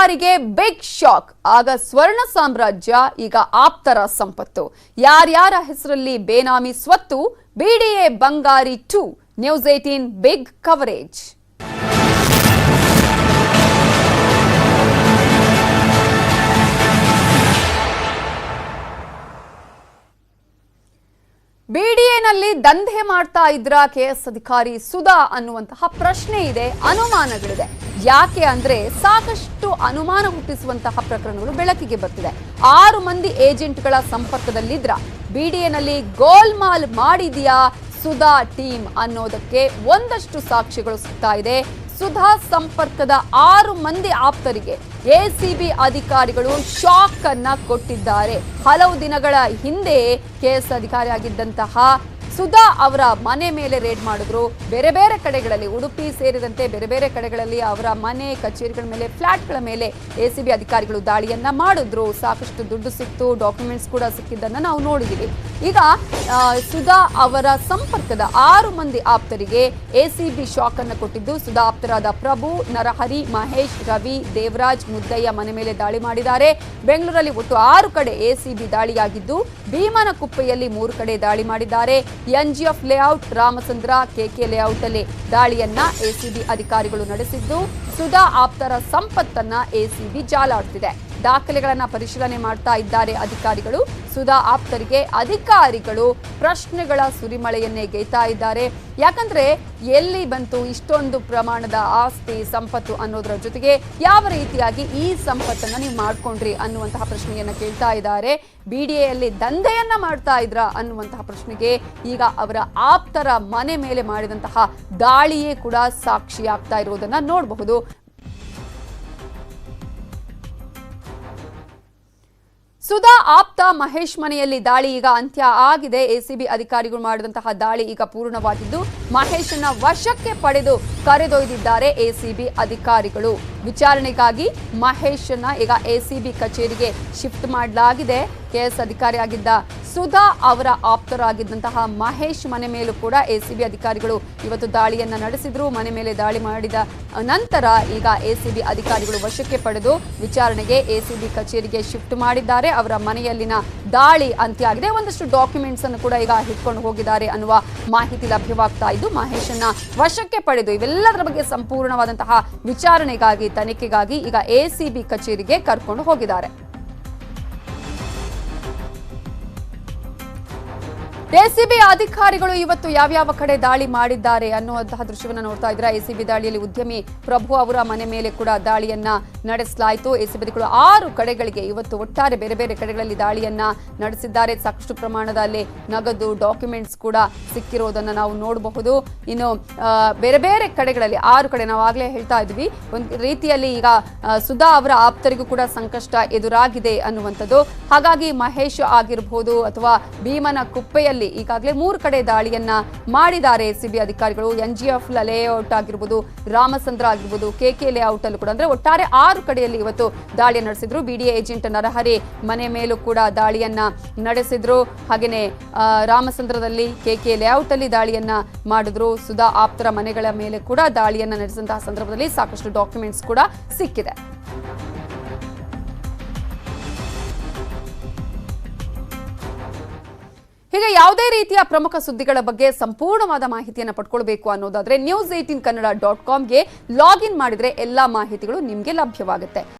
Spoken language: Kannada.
ಅಧಿಕಾರಿಗೆ ಬಿಗ್ ಶಾಕ್. ಆಗ ಸ್ವರ್ಣ ಸಾಮ್ರಾಜ್ಯ, ಈಗ ಆಪ್ತರ ಸಂಪತ್ತು. ಯಾರ್ಯಾರ ಹೆಸರಲ್ಲಿ ಬೇನಾಮಿ ಸ್ವತ್ತು? ಬಿಡಿಎ ಬಂಗಾರಿ 2. News 18 big coverage. ಬಿಡಿಎನಲ್ಲಿ ದಂಧೆ ಮಾಡ್ತಾ ಇದ್ರ ಕೆಎಸ್ ಅಧಿಕಾರಿ ಸುಧಾ ಅನ್ನುವಂತಹ ಪ್ರಶ್ನೆ ಇದೆ, ಅನುಮಾನಗಳಿದೆ. ಯಾಕೆ ಅಂದ್ರೆ ಸಾಕಷ್ಟು ಅನುಮಾನ ಹುಟ್ಟಿಸುವಂತಹ ಪ್ರಕರಣಗಳು ಬೆಳಕಿಗೆ ಬರ್ತಿದೆ. 6 ಮಂದಿ ಏಜೆಂಟ್ಗಳ ಸಂಪರ್ಕದಲ್ಲಿದ್ರ ಬಿಡಿಎನಲ್ಲಿ ಗೋಲ್ಮಾಲ್ ಮಾಡಿದ್ಯಾ ಸುಧಾ ಟೀಮ್ ಅನ್ನೋದಕ್ಕೆ ಒಂದಷ್ಟು ಸಾಕ್ಷ್ಯಗಳು ಸಿಗ್ತಾ ಇದೆ. ಸುಧಾ ಸಂಪರ್ಕದ 6 ಮಂದಿ ಆಪ್ತರಿಗೆ ಎಸಿಬಿ ಅಧಿಕಾರಿಗಳು ಶಾಕ್ ಅನ್ನ ಕೊಟ್ಟಿದ್ದಾರೆ. ಹಲವು ದಿನಗಳ ಹಿಂದೆ ಕೆಎಸ್ ಅಧಿಕಾರಿಯಾಗಿದ್ದಂತಹ ಸುಧಾ ಅವರ ಮನೆ ಮೇಲೆ ರೇಡ್ ಮಾಡಿದ್ರು. ಬೇರೆ ಬೇರೆ ಕಡೆಗಳಲ್ಲಿ, ಉಡುಪಿ ಸೇರಿದಂತೆ ಬೇರೆ ಬೇರೆ ಕಡೆಗಳಲ್ಲಿ ಅವರ ಮನೆ, ಕಚೇರಿಗಳ ಮೇಲೆ, ಫ್ಲಾಟ್ಗಳ ಮೇಲೆ ಎಸಿಬಿ ಅಧಿಕಾರಿಗಳು ದಾಳಿಯನ್ನ ಮಾಡಿದ್ರು. ಸಾಕಷ್ಟು ದುಡ್ಡು ಸಿಕ್ತು, ಡಾಕ್ಯುಮೆಂಟ್ಸ್ ಕೂಡ ಸಿಕ್ಕಿದ್ದನ್ನ ನಾವು ನೋಡಿದೀವಿ. ಈಗ ಸುಧಾ ಅವರ ಸಂಪರ್ಕದ 6 ಮಂದಿ ಆಪ್ತರಿಗೆ ಎಸಿಬಿ ಶಾಕ್ ಅನ್ನು ಕೊಟ್ಟಿದ್ದು. ಸುಧಾ ಆಪ್ತರಾದ ಪ್ರಭು, ನರಹರಿ, ಮಹೇಶ್, ರವಿ, ದೇವರಾಜ್, ಮುದ್ದಯ್ಯ ಮನೆ ಮೇಲೆ ದಾಳಿ ಮಾಡಿದ್ದಾರೆ. ಬೆಂಗಳೂರಲ್ಲಿ ಒಟ್ಟು 6 ಕಡೆ ಎಸಿಬಿ ದಾಳಿಯಾಗಿದ್ದು, ಭೀಮನಕುಪ್ಪೆಯಲ್ಲಿ 3 ಕಡೆ ದಾಳಿ ಮಾಡಿದ್ದಾರೆ. ಎನ್ಜಿಎಫ್ ಲೇಔಟ್, ರಾಮಚಂದ್ರ, ಕೆಕೆ ಲೇಔಟ್ ಅಲ್ಲಿ ದಾಳಿಯನ್ನ ಎಸಿಬಿ ಅಧಿಕಾರಿಗಳು ನಡೆಸಿದ್ದು, ಸುಧಾ ಆಪ್ತರ ಸಂಪತ್ತನ್ನ ಎಸಿಬಿ ಜಾಲಾಡ್ತಿದೆ. ದಾಖಲೆಗಳನ್ನ ಪರಿಶೀಲನೆ ಮಾಡ್ತಾ ಇದ್ದಾರೆ ಅಧಿಕಾರಿಗಳು. ಸುಧಾ ಆಪ್ತರಿಗೆ ಅಧಿಕಾರಿಗಳು ಪ್ರಶ್ನೆಗಳ ಸುರಿಮಳೆಯನ್ನೇ ಗೈತಾ ಇದ್ದಾರೆ. ಯಾಕಂದ್ರೆ ಎಲ್ಲಿ ಬಂತು ಇಷ್ಟೊಂದು ಪ್ರಮಾಣದ ಆಸ್ತಿ ಸಂಪತ್ತು ಅನ್ನೋದರ ಜೊತೆಗೆ ಯಾವ ರೀತಿಯಾಗಿ ಈ ಸಂಪತ್ತನ್ನ ನೀವು ಮಾಡ್ಕೊಂಡ್ರಿ ಅನ್ನುವಂತಹ ಪ್ರಶ್ನೆಯನ್ನ ಕೇಳ್ತಾ ಇದ್ದಾರೆ. ಬಿಡಿಎಯಲ್ಲಿ ದಂಧೆಯನ್ನ ಮಾಡ್ತಾ ಇದ್ರ ಅನ್ನುವಂತಹ ಪ್ರಶ್ನೆಗೆ ಈಗ ಅವರ ಆಪ್ತರ ಮನೆ ಮೇಲೆ ಮಾಡಿದಂತಹ ದಾಳಿಯೇ ಕೂಡ ಸಾಕ್ಷಿಯಾಗ್ತಾ ಇರುವುದನ್ನ ನೋಡಬಹುದು. ಸುಧಾ ಆಪ್ತ ಮಹೇಶ್ ಮನೆಯಲ್ಲಿ ದಾಳಿ ಈಗ ಅಂತ್ಯ ಆಗಿದೆ. ಎಸಿಬಿ ಅಧಿಕಾರಿಗಳು ಮಾಡಿದಂತಹ ದಾಳಿ ಈಗ ಪೂರ್ಣವಾಗಿದ್ದು, ಮಹೇಶನ್ನ ವಶಕ್ಕೆ ಪಡೆದು ಕರೆದೊಯ್ದಿದ್ದಾರೆ ಎಸಿಬಿ ಅಧಿಕಾರಿಗಳು. ವಿಚಾರಣೆಗಾಗಿ ಮಹೇಶನ್ನ ಈಗ ಎಸಿಬಿ ಕಚೇರಿಗೆ ಶಿಫ್ಟ್ ಮಾಡಲಾಗಿದೆ. ಕೆಎಸ್ ಅಧಿಕಾರಿಯಾಗಿದ್ದ ಸುಧಾ ಅವರ ಆಪ್ತರಾಗಿದ್ದಂತಹ ಮಹೇಶ್ ಮನೆ ಮೇಲೂ ಕೂಡ ಎಸಿಬಿ ಅಧಿಕಾರಿಗಳು ಇವತ್ತು ದಾಳಿಯನ್ನ ನಡೆಸಿದ್ರು. ಮನೆ ಮೇಲೆ ದಾಳಿ ಮಾಡಿದ ನಂತರ ಈಗ ಎಸಿಬಿ ಅಧಿಕಾರಿಗಳು ವಶಕ್ಕೆ ಪಡೆದು ವಿಚಾರಣೆಗೆ ಎಸಿಬಿ ಕಚೇರಿಗೆ ಶಿಫ್ಟ್ ಮಾಡಿದ್ದಾರೆ. ಅವರ ಮನೆಯಲ್ಲಿನ ದಾಳಿ ಅಂತ್ಯ ಆಗಿದೆ. ಒಂದಷ್ಟು ಡಾಕ್ಯುಮೆಂಟ್ಸ್ ಅನ್ನು ಕೂಡ ಈಗ ಹಿಡ್ಕೊಂಡು ಹೋಗಿದ್ದಾರೆ ಅನ್ನುವ ಮಾಹಿತಿ ಲಭ್ಯವಾಗ್ತಾ ಇದ್ದು, ಮಹೇಶನ್ನ ವಶಕ್ಕೆ ಪಡೆದು ಇವೆಲ್ಲದರ ಬಗ್ಗೆ ಸಂಪೂರ್ಣವಾದಂತಹ ವಿಚಾರಣೆಗಾಗಿ, ತನಿಖೆಗಾಗಿ ಈಗ ಎಸಿಬಿ ಕಚೇರಿಗೆ ಕರ್ಕೊಂಡು ಹೋಗಿದ್ದಾರೆ. ಎಸಿಬಿ ಅಧಿಕಾರಿಗಳು ಇವತ್ತು ಯಾವ್ಯಾವ ಕಡೆ ದಾಳಿ ಮಾಡಿದ್ದಾರೆ ಅನ್ನುವಂತಹ ದೃಶ್ಯವನ್ನ ನೋಡ್ತಾ ಇದ್ರೆ, ಎಸಿಬಿ ದಾಳಿಯಲ್ಲಿ ಉದ್ಯಮಿ ಪ್ರಭು ಅವರ ಮನೆ ಮೇಲೆ ಕೂಡ ದಾಳಿಯನ್ನ ನಡೆಸಲಾಯಿತು. ಎಸಿಬಿ ಅಧಿಕಾರಿಗಳು 6 ಕಡೆಗಳಿಗೆ ಇವತ್ತು ಒಟ್ಟಾರೆ ಬೇರೆ ಬೇರೆ ಕಡೆಗಳಲ್ಲಿ ದಾಳಿಯನ್ನ ನಡೆಸಿದ್ದಾರೆ. ಸಾಕಷ್ಟು ಪ್ರಮಾಣದ ಅಲ್ಲಿ ನಗದು, ಡಾಕ್ಯುಮೆಂಟ್ಸ್ ಕೂಡ ಸಿಕ್ಕಿರೋದನ್ನ ನಾವು ನೋಡಬಹುದು. ಇನ್ನು ಬೇರೆ ಬೇರೆ ಕಡೆಗಳಲ್ಲಿ 6 ಕಡೆ ನಾವು ಆಗ್ಲೇ ಹೇಳ್ತಾ ಇದ್ವಿ, ಒಂದು ರೀತಿಯಲ್ಲಿ ಈಗ ಸುಧಾ ಅವರ ಆಪ್ತರಿಗೂ ಕೂಡ ಸಂಕಷ್ಟ ಎದುರಾಗಿದೆ ಅನ್ನುವಂಥದ್ದು. ಹಾಗಾಗಿ ಮಹೇಶ್ ಆಗಿರಬಹುದು ಅಥವಾ ಭೀಮನ ಕುಪ್ಪೆಯಲ್ಲಿ ಈಗಾಗಲೇ 3 ಕಡೆ ದಾಳಿಯನ್ನ ಮಾಡಿದ್ದಾರೆ ಎಸಿಬಿ ಅಧಿಕಾರಿಗಳು. ಎನ್ಜಿಎಫ್ ಲೇಔಟ್ ಆಗಿರ್ಬೋದು, ರಾಮಚಂದ್ರ ಆಗಿರ್ಬೋದು, ಕೆಕೆ ಲೇಔಟ್ ಅಲ್ಲೂ ಕೂಡ, ಅಂದ್ರೆ ಒಟ್ಟಾರೆ 6 ಕಡೆಯಲ್ಲಿ ಇವತ್ತು ದಾಳಿ ನಡೆಸಿದ್ರು. ಬಿಡಿಎ ಏಜೆಂಟ್ ನರಹರಿ ಮನೆ ಮೇಲೂ ಕೂಡ ದಾಳಿಯನ್ನ ನಡೆಸಿದ್ರು. ಹಾಗೇನೆ ರಾಮಚಂದ್ರದಲ್ಲಿ, ಕೆಕೆ ಲೇಔಟ್ ಅಲ್ಲಿ ದಾಳಿಯನ್ನ ಮಾಡಿದ್ರು. ಸುಧಾ ಆಪ್ತರ ಮನೆಗಳ ಮೇಲೆ ಕೂಡ ದಾಳಿಯನ್ನ ನಡೆಸಿದಂತಹ ಸಂದರ್ಭದಲ್ಲಿ ಸಾಕಷ್ಟು ಡಾಕ್ಯುಮೆಂಟ್ಸ್ ಕೂಡ ಸಿಕ್ಕಿದೆ. ಹೀಗೆ ಯಾವುದೇ ರೀತಿಯ ಪ್ರಮುಖ ಸುದ್ದಿಗಳ ಬಗ್ಗೆ ಸಂಪೂರ್ಣವಾದ ಮಾಹಿತಿಯನ್ನು ಪಡ್ಕೊಳ್ಬೇಕು ಅನ್ನೋದಾದ್ರೆ news18kannada.com ಗೆ ಲಾಗಿನ್ ಮಾಡಿದ್ರೆ ಎಲ್ಲಾ ಮಾಹಿತಿಗಳು ನಿಮಗೆ ಲಭ್ಯವಾಗುತ್ತೆ.